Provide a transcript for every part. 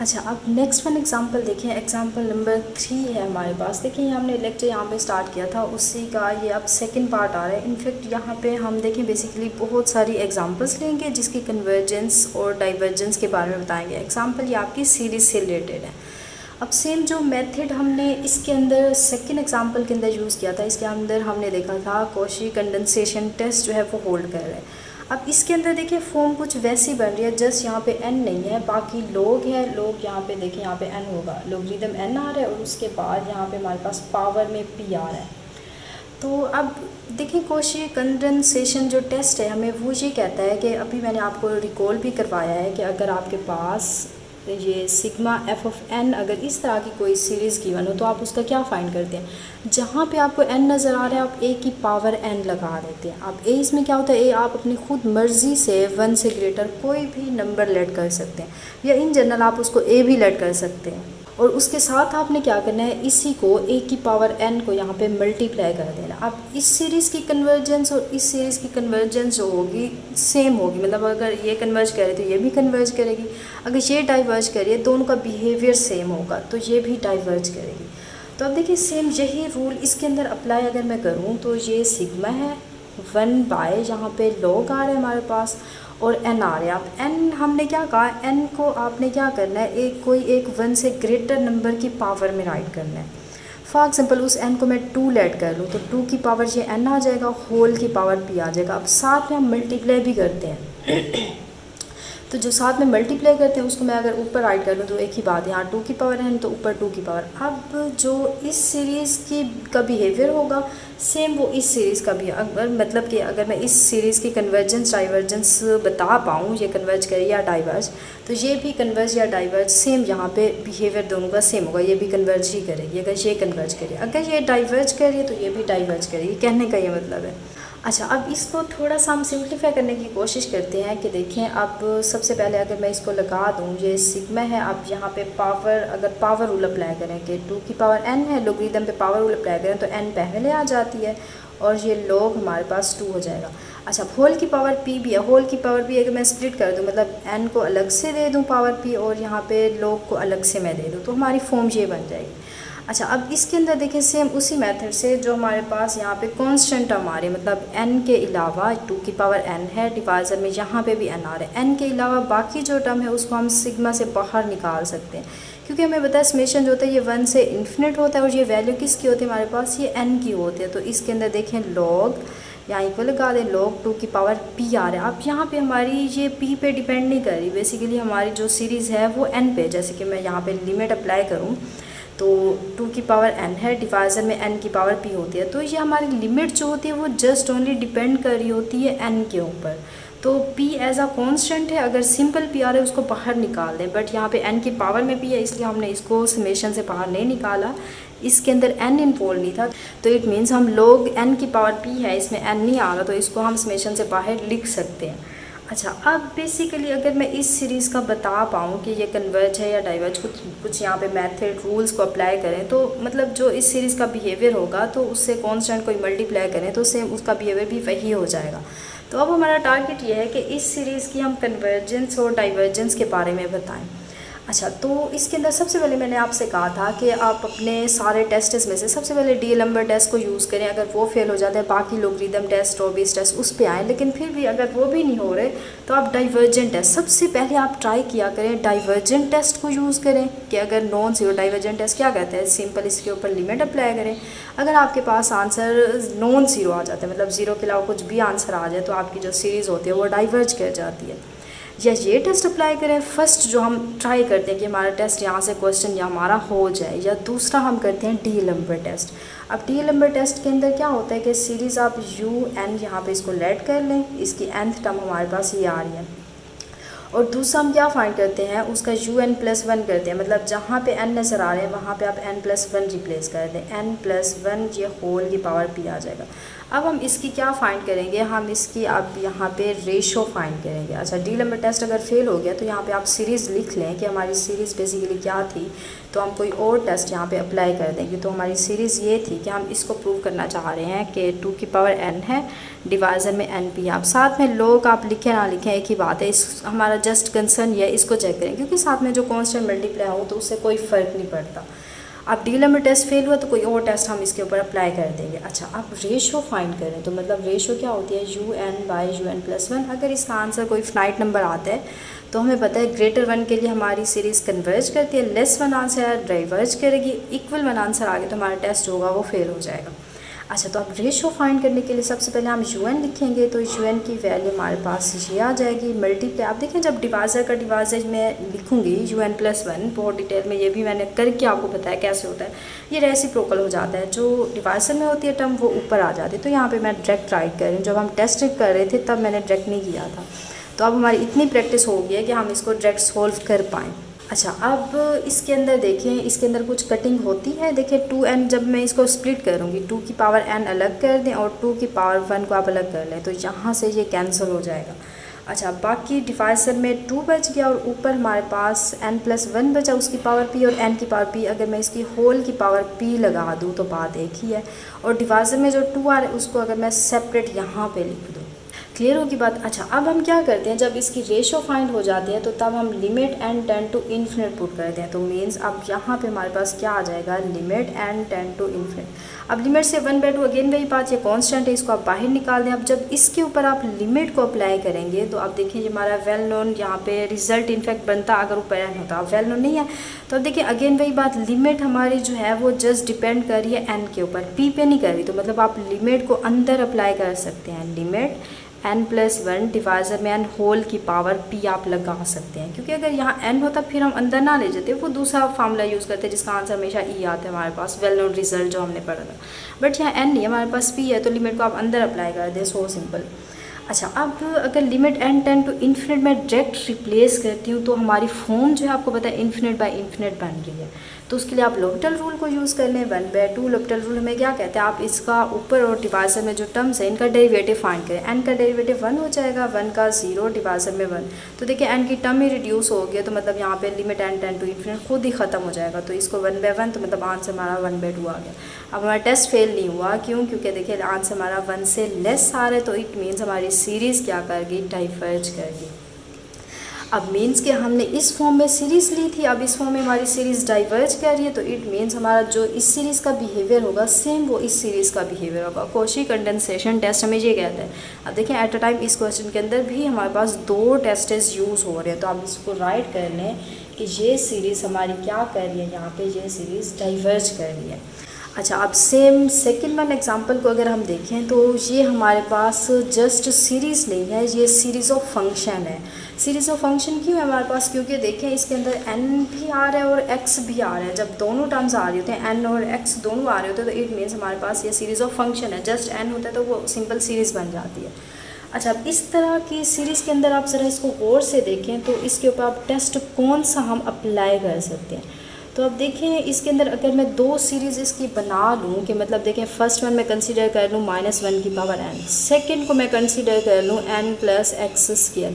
अच्छा, अब next one example देखें। एग्जांपल नंबर 3 है हमारे पास। देखिए हमने लेक्चर यहाँ पे स्टार्ट किया था, उसी का ये अब सेकंड पार्ट आ रहा है। इनफैक्ट यहाँ पे हम देखें बेसिकली बहुत सारी एग्जांपल्स लेंगे जिसकी कन्वर्जेंस और डाइवर्जेंस के बारे में बताएंगे। एग्जांपल ये आपकी सीरीज़ से रिलेटेड है। अब सेम जो मेथड हमने इसके अंदर सेकंड एग्जांपल के अंदर यूज़ किया था, इसके अंदर हमने देखा था कॉची कंडेंसेशन टेस्ट जो है वो होल्ड कर रहे हैं। अब इसके अंदर देखिए फॉर्म कुछ वैसी बन रही है, जस्ट यहाँ पे एन नहीं है, बाकी लोग है। लोग यहाँ पे देखिए यहाँ पे एन होगा, लोगरिथम एन आ रहा है और उसके बाद यहाँ पे हमारे पास पावर में पी आ रहा है। तो अब देखिए कॉची कंडेंसेशन जो टेस्ट है हमें वो ये कहता है कि अभी मैंने आपको रिकॉल भी करवाया है कि अगर आपके पास ये सिग्मा एफ ऑफ एन अगर इस तरह की कोई सीरीज़ गिवन हो तो आप उसका क्या फाइंड करते हैं। जहाँ पे आपको एन नज़र आ रहा है आप ए की पावर एन लगा देते हैं। अब ए इसमें क्या होता है, ए आप अपनी खुद मर्ज़ी से 1 से ग्रेटर कोई भी नंबर लेट कर सकते हैं, या इन जनरल आप उसको ए भी लेट कर सकते हैं। और उसके साथ आपने क्या करना है, इसी को ए की पावर एन को यहाँ पे मल्टीप्लाई कर देना। अब इस सीरीज़ की कन्वर्जेंस और इस सीरीज़ की कन्वर्जेंस जो होगी सेम होगी, मतलब अगर ये कन्वर्ज करे तो ये भी कन्वर्ज करेगी, अगर ये डाइवर्ज करे दोनों का बिहेवियर सेम होगा तो ये भी डाइवर्ज करेगी। तो अब देखिए सेम यही रूल इसके अंदर अप्लाई अगर मैं करूँ तो ये सिग्मा है 1 बाय यहाँ पे लॉग आ रहा है हमारे पास और एन आ रहा है। अब एन हमने क्या कहा, एन को आपने क्या करना है, एक 1 से ग्रेटर नंबर की पावर में राइट करना है। फॉर एग्जांपल उस एन को मैं 2 लेट कर लूँ तो 2 की पावर ये एन आ जाएगा, होल की पावर पी आ जाएगा। अब साथ में हम मल्टीप्लाई भी करते हैं तो जो साथ में मल्टीप्लाई करते हैं उसको मैं अगर ऊपर राइट कर लूँ तो एक ही बात है, यहाँ 2 की पावर है तो ऊपर 2 की पावर। अब जो इस सीरीज़ की का बिहेवियर होगा सेम वो इस सीरीज़ का भी, अगर मतलब कि अगर मैं इस सीरीज़ की कन्वर्जेंस डाइवर्जेंस बता पाऊँ, ये कन्वर्ज करे या डाइवर्ज, तो ये भी कन्वर्ज या डाइवर्ज सेम यहाँ पे बिहेवियर दोनों का सेम होगा। ये भी कन्वर्ज ही करेगी अगर ये कन्वर्ज करे, अगर ये डाइवर्ज करे तो ये भी डाइवर्ज करेगी, कहने का ये मतलब है। अच्छा, अब इसको थोड़ा सा हम सिंप्लीफाई करने की कोशिश करते हैं कि देखें अब सबसे पहले अगर मैं इसको लगा दूँ, ये सिग्मा है, अब यहाँ पे पावर अगर पावर रूल अप्लाई करें कि 2 की पावर n है, लोगरिथम पे पावर रूल अप्लाई करें तो n पहले आ जाती है और ये log हमारे पास 2 हो जाएगा। अच्छा, होल की पावर p भी है, होल की पावर p अगर मैं स्प्लिट कर दूँ मतलब n को अलग से दे दूँ पावर p और यहाँ पे log को अलग से मैं दे दूँ तो हमारी फॉर्म ये बन जाएगी। अच्छा, अब इसके अंदर देखिए सेम उसी मेथड से जो हमारे पास यहाँ पे कांस्टेंट टर्म आ रही है, मतलब n के अलावा 2 की पावर n है, डिवाइज़र में यहाँ पे भी n आ रहा है, n के अलावा बाकी जो टर्म है उसको हम सिग्मा से बाहर निकाल सकते हैं क्योंकि हमें पता है समेशन जो होता है ये 1 से इन्फिनिट होता है और ये वैल्यू किसकी होती है हमारे पास, ये n की होती है। तो इसके अंदर देखें लॉग यहाँ इक्वल लगा दें, log 2 की पावर p आ रहा है। अब यहाँ पे हमारी ये p पे डिपेंड नहीं कर रही, बेसिकली हमारी जो सीरीज़ है वो n पे, जैसे कि मैं यहाँ पे लिमिट अप्लाई करूँ तो 2 की पावर n है, डिवाइज़र में n की पावर p होती है, तो ये हमारी लिमिट जो होती है वो जस्ट ओनली डिपेंड कर रही होती है n के ऊपर। तो p एज अ कांस्टेंट है, अगर सिंपल p आ रहा है उसको बाहर निकाल दें, बट यहाँ पे n की पावर में p है इसलिए हमने इसको समेशन से बाहर नहीं निकाला, इसके अंदर n इन्वॉल्व नहीं था। तो इट मीन्स हम लोग n की पावर p है इसमें n नहीं आ रहा तो इसको हम समेशन से बाहर लिख सकते हैं। अच्छा, अब बेसिकली अगर मैं इस सीरीज़ का बता पाऊँ कि ये कन्वर्ज है या डाइवर्ज, कुछ यहाँ पे मेथड रूल्स को अप्लाई करें तो मतलब जो इस सीरीज़ का बिहेवियर होगा तो उससे कांस्टेंट कोई मल्टीप्लाई करें तो सेम उसका बिहेवियर भी वही हो जाएगा। तो अब हमारा टारगेट ये है कि इस सीरीज़ की हम कन्वर्जेंस और डाइवर्जेंस के बारे में बताएं। अच्छा, तो इसके अंदर सबसे पहले मैंने आपसे कहा था कि आप अपने सारे टेस्ट्स में से सबसे पहले डीएलएम्बर्ट टेस्ट को यूज़ करें, अगर वो फेल हो जाता है बाकी लोगरिथम टेस्ट रॉबिन्स टेस्ट उस पे आएँ, लेकिन फिर भी अगर वो भी नहीं हो रहे तो आप डाइवर्जेंट टेस्ट सबसे पहले आप ट्राई किया करें, डाइवर्जेंट टेस्ट को यूज़ करें कि अगर नॉन ज़ीरो डाइवर्जेंट टेस्ट क्या कहते हैं, सिंपल इसके ऊपर लिमिट अप्लाई करें। अगर आपके पास आंसर नॉन ज़ीरो आ जाता है, मतलब ज़ीरो के अलावा कुछ भी आंसर आ जाए तो आपकी जो सीरीज़ होती है वो डाइवर्ज कर जाती है। या ये टेस्ट अप्लाई करें फर्स्ट जो हम ट्राई करते हैं कि हमारा टेस्ट यहाँ से क्वेश्चन या हमारा हो जाए, या दूसरा हम करते हैं डीएलएम्बर्ट टेस्ट। अब डीएलएम्बर्ट टेस्ट के अंदर क्या होता है कि सीरीज़ आप यू एन यहाँ पे इसको लेट कर लें, इसकी nth टर्म हमारे पास ये आ रही है, और दूसरा हम क्या फाइंड करते हैं उसका un+1 करते हैं, मतलब जहाँ पे n नज़र आ रहे हैं वहाँ पे आप n+1 रिप्लेस कर दें, n+1 ये होल की पावर p आ जाएगा। अब हम इसकी क्या फाइंड करेंगे, हम इसकी अब यहाँ पे रेशो फाइंड करेंगे। अच्छा, डी लंबर टेस्ट अगर फेल हो गया तो यहाँ पे आप सीरीज़ लिख लें कि हमारी सीरीज़ बेसिकली क्या थी, तो हम कोई और टेस्ट यहाँ पे अप्लाई कर देंगे। तो हमारी सीरीज़ ये थी कि हम इसको प्रूव करना चाह रहे हैं कि 2 की पावर n है, डिवाइज़र में n p। आप साथ में लोग आप लिखें ना लिखें एक ही बात है, इस हमारा जस्ट कंसर्न ये इसको चेक करें, क्योंकि साथ में जो कॉन्स्टेंट मल्टीप्लाई हो तो उससे कोई फ़र्क नहीं पड़ता। अब डी लंबर टेस्ट फेल हुआ तो कोई और टेस्ट हम इसके ऊपर अप्लाई कर देंगे। अच्छा, अब रेशो फाइंड करें, तो मतलब रेशो क्या होती है, UN/UN+1। अगर इसका आंसर कोई फाइनाइट नंबर आता है तो हमें पता है ग्रेटर 1 के लिए हमारी सीरीज़ कन्वर्ज करती है, लेस 1 आंसर डाइवर्ज करेगी, इक्वल 1 आंसर आगे तो हमारा टेस्ट होगा वो फेल हो जाएगा। अच्छा, तो अब रेशो फाइंड करने के लिए सबसे पहले हम UN लिखेंगे, तो UN की वैल्यू हमारे पास ये आ जाएगी मल्टीप्लाई। आप देखें जब डिवाइज़र का डिवाइज़र मैं लिखूंगी UN+1, बहुत डिटेल में ये भी मैंने करके आपको बताया कैसे होता है। ये रेसिप्रोकल हो जाता है, जो डिवाइज़र में होती है टर्म वो ऊपर आ जाती है। तो यहाँ पर मैं डायरेक्ट राइट कर रही हूँ, जब हम टेस्ट कर रहे थे तब मैंने डायरेक्ट नहीं किया था। तो अब हमारी इतनी प्रैक्टिस हो गई है कि हम इसको डायरेक्ट सोल्व कर पाएँ। अच्छा, अब इसके अंदर देखें, इसके अंदर कुछ कटिंग होती है। देखिए 2n जब मैं इसको स्प्लिट करूँगी, 2 की पावर n अलग कर दें और 2 की पावर 1 को आप अलग कर लें, तो यहाँ से ये कैंसिल हो जाएगा। अच्छा, बाकी डिवाइज़र में 2 बच गया और ऊपर हमारे पास n+1 बचा, उसकी पावर p और n की पावर p। अगर मैं इसकी होल की पावर p लगा दूँ तो बात एक ही है। और डिवाइज़र में जो 2 आ रहा है उसको अगर मैं सेपरेट यहाँ पे लिख दूँ, क्लियर होगी बात। अच्छा, अब हम क्या करते हैं, जब इसकी रेशो फाइंड हो जाती है तो तब हम limit n tend to infinite put करते हैं। तो मीन्स अब यहाँ पे हमारे पास क्या आ जाएगा, limit n tend to infinite. अब लिमिट से 1/2 अगेन वही बात, ये कांस्टेंट है, इसको आप बाहर निकाल दें। अब जब इसके ऊपर आप लिमिट को अप्लाई करेंगे तो अब देखिए हमारा वेल नोन यहाँ पे रिजल्ट इनफैक्ट बनता अगर ऊपर n होता, अब वेल नोन नहीं है। तो अब देखिए अगेन वही बात, लिमिट हमारी जो है वो जस्ट डिपेंड कर रही है n के ऊपर, p पे नहीं कर रही। तो मतलब आप लिमिट को अंदर अप्लाई कर सकते हैं, लिमिट n+1 डिवाइज़र में n होल की पावर p आप लगा सकते हैं, क्योंकि अगर यहाँ n होता फिर हम अंदर ना ले जाते, वो दूसरा फार्मूला यूज़ करते जिसका आंसर हमेशा e आता है हमारे पास, वेल नोन रिजल्ट जो हमने पढ़ा था। बट यहाँ n नहीं है, हमारे पास p है, तो लिमिट को आप अंदर अप्लाई कर दें, सो सिंपल। अच्छा, अब अगर limit n tend to infinite में डायरेक्ट रिप्लेस करती हूँ तो हमारी फॉर्म जो है आपको पता है इन्फिनिट बाय इन्फिनिट बन रही है। तो उसके लिए आप लोपिटल रूल को यूज़ कर लें, 1/2। लोपिटल रूल हमें क्या कहते हैं, आप इसका ऊपर और डिवाइज़र में जो टर्म्स है इनका डेरिवेटिव फाइंड करें। n का डेरिवेटिव 1 हो जाएगा, 1 का 0, डिवाइज़र में 1। तो देखिए n की टर्म ही रिड्यूस हो गया, तो मतलब यहाँ पे limit n tend to infinite खुद ही ख़त्म हो जाएगा। तो इसको 1/1, तो मतलब आंसर हमारा 1/2 आ गया। अब हमारा टेस्ट फेल नहीं हुआ, क्यों, क्योंकि देखिए आंसर हमारा 1 से लेस आ रहा है, तो इट मीन्स हमारी सीरीज़ क्या कर गई, डाइवर्ज कर गई। अब मीन्स कि हमने इस फॉर्म में सीरीज़ ली थी, अब इस फॉर्म में हमारी सीरीज़ डाइवर्ज कर रही है, तो इट मीन्स हमारा जो इस सीरीज़ का बिहेवियर होगा सेम वो इस सीरीज़ का बिहेवियर होगा। कॉची कंडेंसेशन टेस्ट हमें ये कहता है। अब देखिए एट अ टाइम इस क्वेश्चन के अंदर भी हमारे पास 2 टेस्टेस यूज़ हो रहे हैं, तो आप इसको राइट कर लें कि ये सीरीज़ हमारी क्या कर रही है, यहाँ पर ये सीरीज़ डाइवर्ज कर रही है। अच्छा, अब सेम सेकंड वन एग्जांपल को अगर हम देखें तो ये हमारे पास जस्ट सीरीज़ नहीं है, ये सीरीज़ ऑफ फंक्शन है। सीरीज़ ऑफ फंक्शन क्यों है हमारे पास, क्योंकि देखें इसके अंदर n भी आ रहा है और x भी आ रहा है। जब दोनों टर्म्स आ रहे होते हैं, n और x दोनों आ रहे होते हैं, तो इट मीन्स हमारे पास ये सीरीज़ ऑफ फंक्शन है। जस्ट n होता है तो वो सिंपल सीरीज़ बन जाती है। अच्छा, अब इस तरह की सीरीज़ के अंदर आप ज़रा इसको गौर से देखें तो इसके ऊपर आप टेस्ट कौन सा हम अप्लाई कर सकते हैं। तो अब देखें इसके अंदर अगर मैं 2 सीरीज़ इसकी बना लूँ कि मतलब देखें फर्स्ट वन मैं कंसीडर कर लूँ -1 की पावर n, सेकंड को मैं कंसीडर कर लूँ n+x²।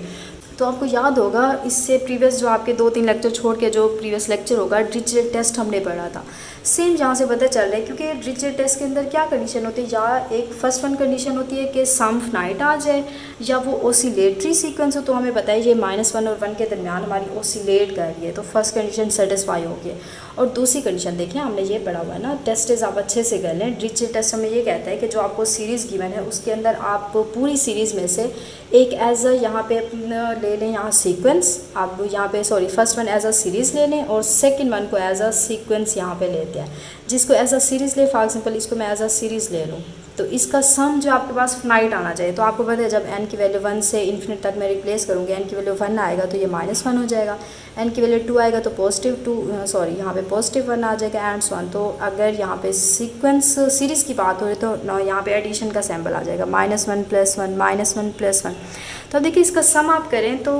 तो आपको याद होगा इससे प्रीवियस जो आपके 2-3 लेक्चर छोड़ के जो प्रीवियस लेक्चर होगा डिरिचलेट टेस्ट हमने पढ़ा था, सेम यहाँ से पता चल रहा है। क्योंकि डिरिचलेट टेस्ट के अंदर क्या कंडीशन होती है, या एक फर्स्ट वन कंडीशन होती है कि सम फाइनाइट आ जाए, या वो ओसिलेटरी सीक्वेंस हो। तो हमें पता है ये -1 और 1 के दरमियान हमारी ओसिलेट कर रही है, तो फर्स्ट कंडीशन सेटिस्फाई हो गई। और दूसरी कंडीशन देखिए हमने ये पढ़ा हुआ है ना, टेस्ट आप अच्छे से कर लें। डिरिचलेट टेस्ट हमें ये कहता है कि जो आपको सीरीज़ गिवन है उसके अंदर आप पूरी सीरीज़ में से एक एज अ यहाँ पे ले लें, यहाँ सीक्वेंस आप यहाँ पे first one as a series ले लें और सेकंड वन को एज अ सीक्वेंस यहाँ पे लेते हैं। जिसको एज अ सीरीज़ ले, फॉर एग्जांपल इसको मैं एज अ सीरीज़ ले लूँ, तो इसका सम जो आपके पास फाइनाइट आना चाहिए। तो आपको पता है जब n की वैल्यू 1 से इन्फिनिट तक मैं रिप्लेस करूँगी, n की वैल्यू 1 आएगा तो ये -1 हो जाएगा, n की वैल्यू 2 आएगा तो यहाँ पे +1 आ जाएगा एंड सो ऑन। तो अगर यहाँ पे सीक्वेंस सीरीज़ की बात हो रही तो यहाँ पे एडिशन का सैम्पल आ जाएगा -1 + 1 -1 + 1। तो अब देखिए इसका सम आप करें तो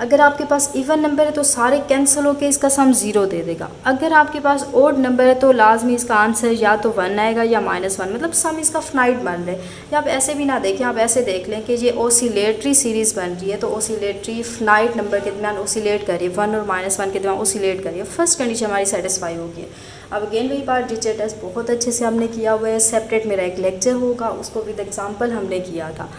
अगर आपके पास इवन नंबर है तो सारे कैंसिल होकर इसका सम 0 दे देगा। अगर आपके पास ओड नंबर है तो लाजमी इसका आंसर या तो 1 आएगा या -1, मतलब सम इसका फिनाइट बन रहे, या आप ऐसे भी ना देखें, आप ऐसे देख लें कि ये ओसिलेटरी सीरीज़ बन रही है, तो ओसिलेटरी फिनाइट नंबर के दरमियान ओसिलेट करिए, 1 और -1 के दरमियान ओसिलेट करिए, फर्स्ट कंडीशन हमारी सेटिस्फाई होगी। अब अगेन वही बात, डिजिटल टेस्ट बहुत अच्छे से हमने किया हुआ है, सेपरेट मेरा एक लेक्चर होगा, उसको विद एग्जांपल हमने किया था,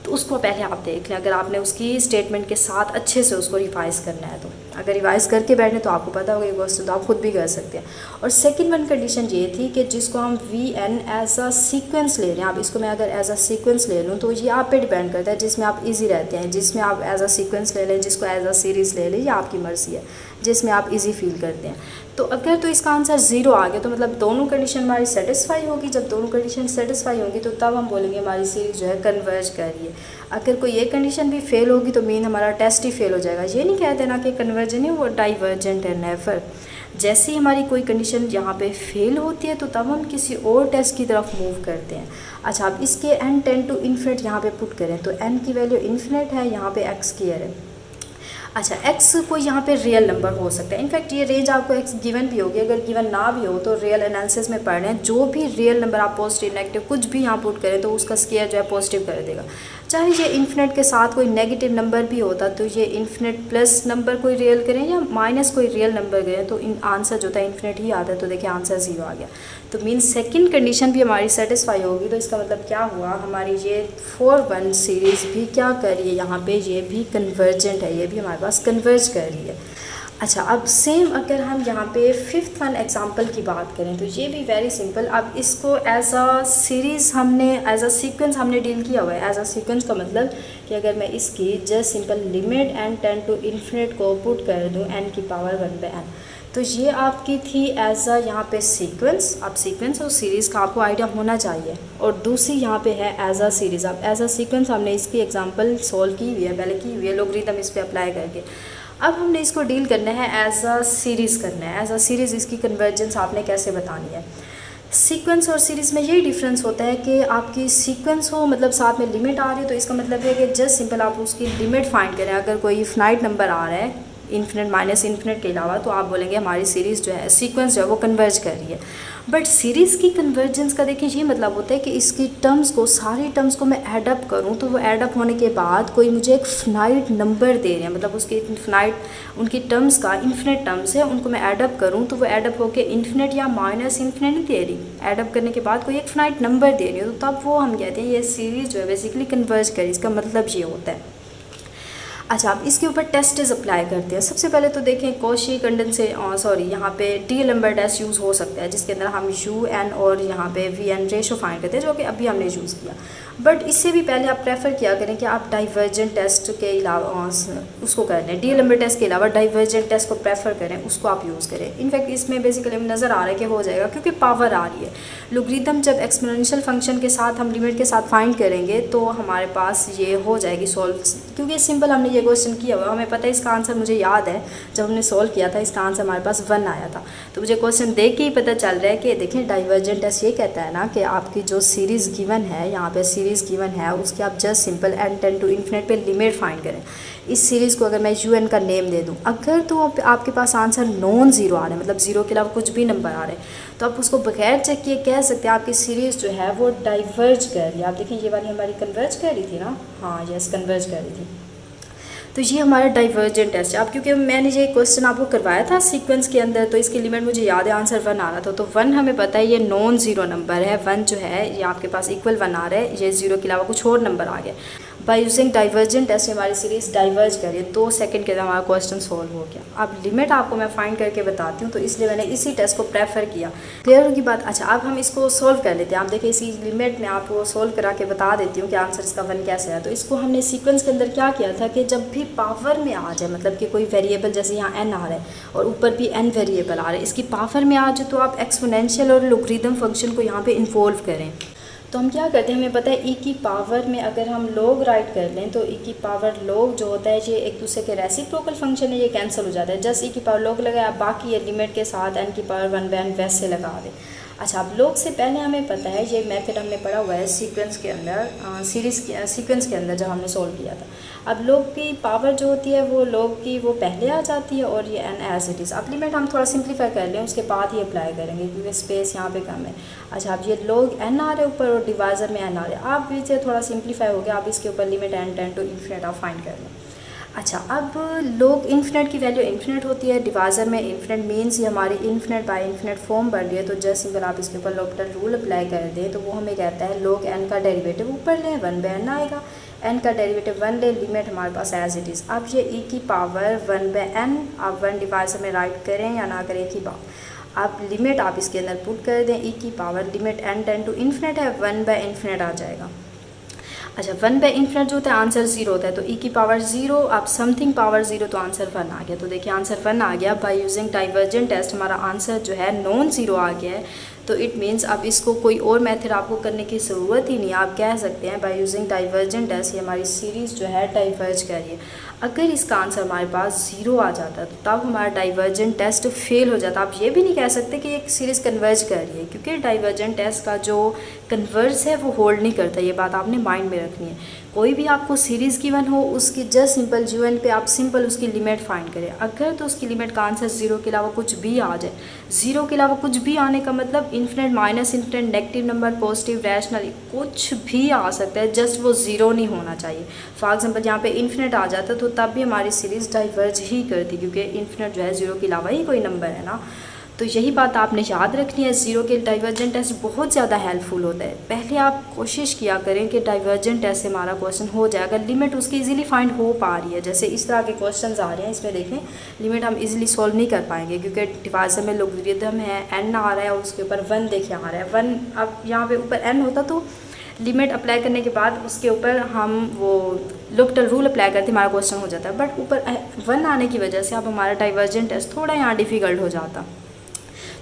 तो उसको पहले आप देख लें, अगर आपने उसकी स्टेटमेंट के साथ अच्छे से उसको रिवाइज़ करना है तो। अगर रिवाइज़ करके बैठे तो आपको पता होगा ये क्वेश्चन तो आप खुद भी कर सकते हैं। और सेकंड वन कंडीशन ये थी कि जिसको हम VN एज अ सीक्वेंस ले रहे हैं, आप इसको मैं अगर एज अ सीक्वेंस ले लूँ तो ये आप पे डिपेंड करता है, जिसमें आप इजी रहते हैं, जिसमें आप एज अ सीक्वेंस ले लें, जिसको एज अ सीरीज़ ले लें, ये आपकी मर्ज़ी है, जिसमें आप इजी फील करते हैं। तो अगर तो इसका आंसर 0 आ गया तो मतलब दोनों कंडीशन हमारी सेटिस्फाई होगी। जब दोनों कंडीशन सेटिस्फाई होगी तो तब हम बोलेंगे हमारी सीरीज़ जो है कन्वर्ज कर रही है। अगर कोई एक कंडीशन भी फेल होगी तो मीन हमारा टेस्ट ही फेल हो जाएगा। ये नहीं कह देना कि कन्वर्जन है वो डाइवर्जेंट है, नेवर। जैसे ही हमारी कोई कंडीशन यहाँ पे फेल होती है तो तब हम किसी और टेस्ट की तरफ मूव करते हैं। अच्छा, अब इसके n टेंड टू इन्फिनिट यहाँ पे पुट करें तो n की वैल्यू इन्फिनिट है, यहाँ पे x स्क्वायर है। अच्छा, x कोई यहाँ पे रियल नंबर हो सकता है, इनफैक्ट ये रेंज आपको x गिवन भी होगी, अगर गिवन ना भी हो तो रियल एनालिसिस में पढ़ रहे हैं, जो भी रियल नंबर आप पॉजिटिव नेगेटिव कुछ भी यहाँ पुट करें तो उसका स्क्वायर जो है पॉजिटिव कर देगा। चाहे ये इन्फिनिट के साथ कोई नेगेटिव नंबर भी होता तो ये इन्फिनिट प्लस नंबर कोई रियल करें या माइनस कोई रियल नंबर करें तो आंसर जो था इन्फिनिट ही आता है। तो देखिए आंसर 0 आ गया, तो मीन सेकंड कंडीशन भी हमारी सेटिस्फाई होगी। तो इसका मतलब क्या हुआ, हमारी ये 4-1 सीरीज़ भी क्या कर रही है, यहाँ पे ये भी कन्वर्जेंट है, ये भी हमारे पास कन्वर्ज कर रही है। अच्छा, अब सेम अगर हम यहाँ पे 5th वन एग्जांपल की बात करें तो ये भी वेरी सिंपल। अब इसको एज अ सीरीज़ हमने एज अ सीक्वेंस हमने डील किया हुआ है। एज अ सीक्वेंस का मतलब कि अगर मैं इसकी just simple limit n tend to infinite को पुट कर दूँ n की पावर 1/n, तो ये आपकी थी एज अ यहाँ पे सीक्वेंस। अब सीक्वेंस और सीरीज़ का आपको आइडिया होना चाहिए। और दूसरी यहाँ पे है एज अ सीरीज़। अब एज अ सीक्वेंस हमने इसकी एग्जांपल सॉल्व की हुई है, पहले की हुई है लोगरिथम इस पर अप्लाई करके। अब हमने इसको डील करना है एज अ सीरीज़ करना है। एज अ सीरीज़ इसकी कन्वर्जेंस आपने कैसे बतानी है। सीक्वेंस और सीरीज़ में यही डिफरेंस होता है कि आपकी सीक्वेंस हो मतलब साथ में लिमिट आ रही है, तो इसका मतलब है कि जस्ट सिंपल आप उसकी लिमिट फाइंड करें। अगर कोई फाइनाइट नंबर आ रहा है इन्फिनिट माइनस इन्फिनिट के अलावा, तो आप बोलेंगे हमारी सीरीज़ जो है सीक्वेंस जो है वो कन्वर्ज कर रही है। बट सीरीज़ की कन्वर्जेंस का देखिए ये मतलब होता है कि इसकी टर्म्स को, सारी टर्म्स को मैं ऐडअप करूँ तो वो ऐडअप होने के बाद कोई मुझे एक फिनाइट नंबर दे रहे हैं, मतलब उसके फिनाइट उनकी टर्म्स का इन्फिनिट टर्म्स है, उनको मैं ऐडअप करूँ तो वो ऐडअप होकर इन्फिनिट या माइनस इन्फिनिट नहीं दे रही, ऐडअप करने के बाद कोई एक फिनाइट नंबर दे रही है, तो तब वो हम कहते हैं ये सीरीज़ जो है बेसिकली कन्वर्ज करी। इसका मतलब ये होता है। अच्छा, अब इसके ऊपर टेस्ट्स अप्लाई करते हैं। सबसे पहले तो देखें कॉशी कंडेंसे यहाँ पे डी-एल्बर्ट टेस्ट यूज़ हो सकता है, जिसके अंदर हम UN और यहाँ पे VN रेशो फाइंड करते हैं, जो कि अभी हमने यूज़ किया। बट इससे भी पहले आप प्रेफर किया करें कि आप डाइवर्जेंट टेस्ट के अलावा उसको कर लें, डी-एल्बर्ट टेस्ट के अलावा डाइवर्जेंट टेस्ट को प्रेफर करें, उसको आप यूज़ करें। इनफैक्ट इसमें बेसिकली हमें नज़र आ रहा है कि हो जाएगा, क्योंकि पावर आ रही है। लोगरिथम जब एक्सपोनेंशियल फंक्शन के साथ हम लिमिट के साथ फाइंड करेंगे तो हमारे पास ये हो जाएगी सॉल्व, क्योंकि सिंपल हमने ये क्वेश्चन किया हुआ, हमें पता है इसका आंसर, मुझे याद है जब हमने सॉल्व किया था इसका आंसर हमारे पास 1 आया था। तो मुझे क्वेश्चन देख के ही पता चल रहा है कि देखिए डाइवर्जेंट टेस्ट ये कहता है ना कि आपकी जो सीरीज़ गिवन है, यहाँ पे सीरीज़ गिवन है, उसके आप just simple n tend to infinite पे लिमिट फाइंड करें। इस सीरीज़ को अगर मैं UN का नेम दे दूँ, अगर तो आपके पास आंसर नॉन ज़ीरो आ रहा है, मतलब ज़ीरो के अलावा कुछ भी नंबर आ रहे हैं, तो आप उसको बगैर चेक किए कह सकते हैं आपकी सीरीज़ जो है वो डाइवर्ज कर रही है। आप देखिए ये वाली हमारी कन्वर्ज कर रही थी ना, हाँ यस कन्वर्ज कर रही थी, तो ये हमारा डाइवर्जेंट टेस्ट है। अब क्योंकि मैंने ये क्वेश्चन आपको करवाया था सीक्वेंस के अंदर, तो इसकी लिमिट मुझे याद है आंसर 1 आ रहा था, तो 1 हमें पता है ये नॉन ज़ीरो नंबर है। 1 जो है ये आपके पास इक्वल 1 आ रहा है, ये ज़ीरो के अलावा कुछ और नंबर आ गया। बाय यूजिंग डाइवर्जेंट टेस्ट हमारी सीरीज़ डाइवर्ज करिए, 2 सेकंड के अंदर हमारा क्वेश्चन सॉल्व हो गया। अब लिमिट आपको मैं फाइंड करके बताती हूँ, तो इसलिए मैंने इसी टेस्ट को प्रेफर किया। क्लियर होगी बात। अच्छा, अब हम इसको सॉल्व कर लेते हैं। आप देखिए इसी लिमिट में आपको सॉल्व करा के बता देती हूँ कि आंसर इसका 1 कैसे है। तो इसको हमने सीक्वेंस के अंदर क्या किया था कि जब भी पावर में आ जाए, मतलब कि कोई वेरिएबल जैसे यहाँ n आ रहा है और ऊपर भी n वेरिएबल आ रहा है, इसकी पावर में आ जाए तो आप एक्सपोनेंशियल और लोगरिथम फंक्शन को यहाँ पे इन्वॉल्व करें। तो हम क्या करते हैं, हमें पता है e की पावर में अगर हम log राइट कर लें तो e की पावर log जो होता है ये एक दूसरे के रेसिप्रोकल फंक्शन है, ये कैंसिल हो जाता है। जस्ट e की पावर log लगाया, बाकी ये लिमिट के साथ n की पावर 1/n वैसे लगा दें। अच्छा, अब log से पहले हमें पता है, ये मेथड हमने पढ़ा हुआ है सीक्वेंस के अंदर, सीक्वेंस के अंदर जब हमने सॉल्व किया था। अब log की पावर जो होती है वो log की वो पहले आ जाती है और ये n एज इट इज़। अब लिमिट हम थोड़ा सिंप्लीफाई कर लें, उसके बाद ही अप्लाई करेंगे क्योंकि स्पेस यहाँ पे कम है। अच्छा, अब ये log n आ रहे ऊपर और डिवाइज़र में n आ रहे हैं। आप इसे थोड़ा सिंप्लीफाई हो गया, आप इसके ऊपर limit n tend to infinite आप फाइंड कर लें। अच्छा, अब log इन्फिनिट की वैल्यू इन्फिनिट होती है, डिवाइज़र में इन्फिनिट मीन्स ये हमारी इन्फिनिट बाय इन्फिनिट फॉर्म बन रही है। तो जस्ट सिंपल आप इसके ऊपर l'Hopital रूल अप्लाई कर दें तो वो हमें कहता है log n का डेरिवेटिव ऊपर लें, 1/n आएगा, n का डेरिवेटिव 1 ले, लिमिट हमारे पास एज इट इज़। अब ये e की पावर 1/n आप 1 डिवाइज़र में राइट करें या ना करें की बात, आप लिमिट आप इसके अंदर पुट कर दें, e की power limit n tend to infinite है, 1/इन्फिनिट आ जाएगा। अच्छा, 1/इन्फिनिट जो होता है आंसर 0 होता है, तो e की पावर 0, आप समथिंग पावर 0, तो आंसर 1 आ गया। तो देखिए आंसर 1 आ गया। बाय यूजिंग डाइवर्जेंट टेस्ट हमारा आंसर जो है नॉन 0 आ गया है। तो इट मीन्स अब इसको कोई और मेथड आपको करने की ज़रूरत ही नहीं है, आप कह सकते हैं बाय यूजिंग डाइवर्जेंट टेस्ट ये हमारी सीरीज़ जो है डाइवर्ज कर रही है। अगर इसका आंसर हमारे पास 0 आ जाता तो तब हमारा डाइवर्जेंट टेस्ट फेल हो जाता। आप ये भी नहीं कह सकते कि एक सीरीज़ कन्वर्ज कर रही है, क्योंकि डाइवर्जेंट टेस्ट का जो कन्वर्स है वो होल्ड नहीं करता। ये बात आपने माइंड में रखनी है। कोई भी आपको सीरीज़ गिवन हो, उसकी जस्ट सिंपल GN पे आप सिंपल उसकी लिमिट फाइंड करें। अगर तो उसकी लिमिट का आंसर 0 के अलावा कुछ भी आ जाए, 0 के अलावा कुछ भी आने का मतलब infinite, minus infinite, negative number, positive, rational, कुछ भी आ सकता है, जस्ट वो 0 नहीं होना चाहिए। फॉर एग्जांपल यहाँ पे इन्फिनिट आ जाता तो तब भी हमारी सीरीज़ डाइवर्ज ही करती, क्योंकि इन्फिनिट जो है 0 के अलावा ही कोई नंबर है ना। तो यही बात आपने याद रखनी है। 0 के डाइवर्जेंट टेस्ट बहुत ज़्यादा हेल्पफुल होता है। पहले आप कोशिश किया करें कि डाइवर्जेंट टेस्ट से हमारा क्वेश्चन हो जाए, अगर लिमिट उसकी इजीली फाइंड हो पा रही है। जैसे इस तरह के क्वेश्चंस आ रहे हैं, इसमें देखें लिमिट हम इजीली सॉल्व नहीं कर पाएंगे क्योंकि डिवाइज़र में लॉगरिथम है, n आ रहा है और उसके ऊपर 1 देखिए आ रहा है 1। अब यहाँ पे ऊपर n होता तो लिमिट अप्लाई करने के बाद उसके ऊपर हम वो l'Hopital रूल अप्लाई करते हमारा क्वेश्चन हो जाता है। बट ऊपर 1 आने की वजह से अब हमारा डाइवर्जेंट टेस्ट थोड़ा यहाँ डिफ़िकल्ट हो जाता,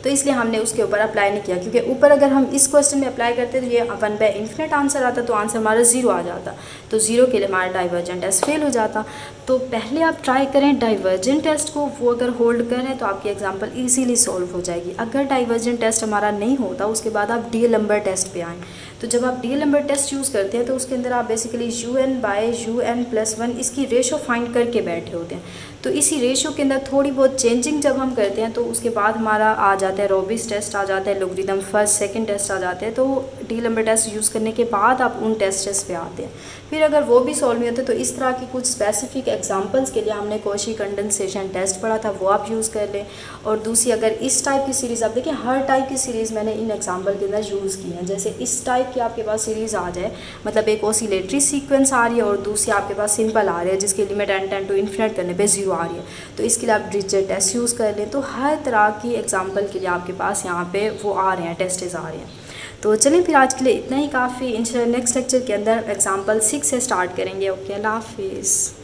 तो इसलिए हमने उसके ऊपर अप्लाई नहीं किया। क्योंकि ऊपर अगर हम इस क्वेश्चन में अप्लाई करते तो ये 1/इन्फिनिट आंसर आता, तो आंसर हमारा 0 आ जाता, तो 0 के लिए हमारा डाइवर्जेंट टेस्ट फेल हो जाता। तो पहले आप ट्राई करें डाइवर्जेंट टेस्ट को, वो अगर होल्ड करें तो आपकी एग्जांपल इजीली सॉल्व हो जाएगी। अगर डाइवर्जेंट टेस्ट हमारा नहीं होता, उसके बाद आप डीएलएम्बर्ट टेस्ट पे आएँ। तो जब आप डीएलएम्बर्ट टेस्ट यूज़ करते हैं तो उसके अंदर आप बेसिकली UN/UN+1 इसकी रेशो फाइंड करके बैठे होते हैं। तो इसी रेशो के अंदर थोड़ी बहुत चेंजिंग जब हम करते हैं तो उसके बाद हमारा आ जाता है रॉबिस टेस्ट, आ जाता है लॉगरिथम फर्स्ट सेकंड टेस्ट आ जाते हैं। तो डीएलएम्बर्ट टेस्ट यूज़ करने के बाद आप उन टेस्ट पे आते हैं। फिर अगर वो भी सॉल्व नहीं होते तो इस तरह की कुछ स्पेसिफिक एग्जांपल्स के लिए हमने कॉची कंडेंसेशन टेस्ट पढ़ा था, वो आप यूज़ कर लें। और दूसरी अगर इस टाइप की सीरीज़, आप देखिए हर टाइप की सीरीज़ मैंने इन एग्जाम्पल के अंदर यूज़ की है। जैसे इस टाइप की आपके पास सीरीज़ आ जाए, मतलब एक ऑसिलेटरी सीक्वेंस आ रही है और दूसरी आपके पास सिंपल आ रही है जिसकी limit n tend to infinite करने पे 0 आ रही है, तो इसके लिए आप डिरिचलेट टेस्ट यूज़ कर लें। तो हर तरह की एग्जांपल के लिए आपके पास यहाँ पे वो आ रहे हैं, टेस्टेज आ रहे हैं। तो चलिए फिर आज के लिए इतना ही काफ़ी। इंशाल्लाह नेक्स्ट लेक्चर के अंदर एग्जांपल 6 से स्टार्ट करेंगे। ओके, अल्लाह हाफिज़।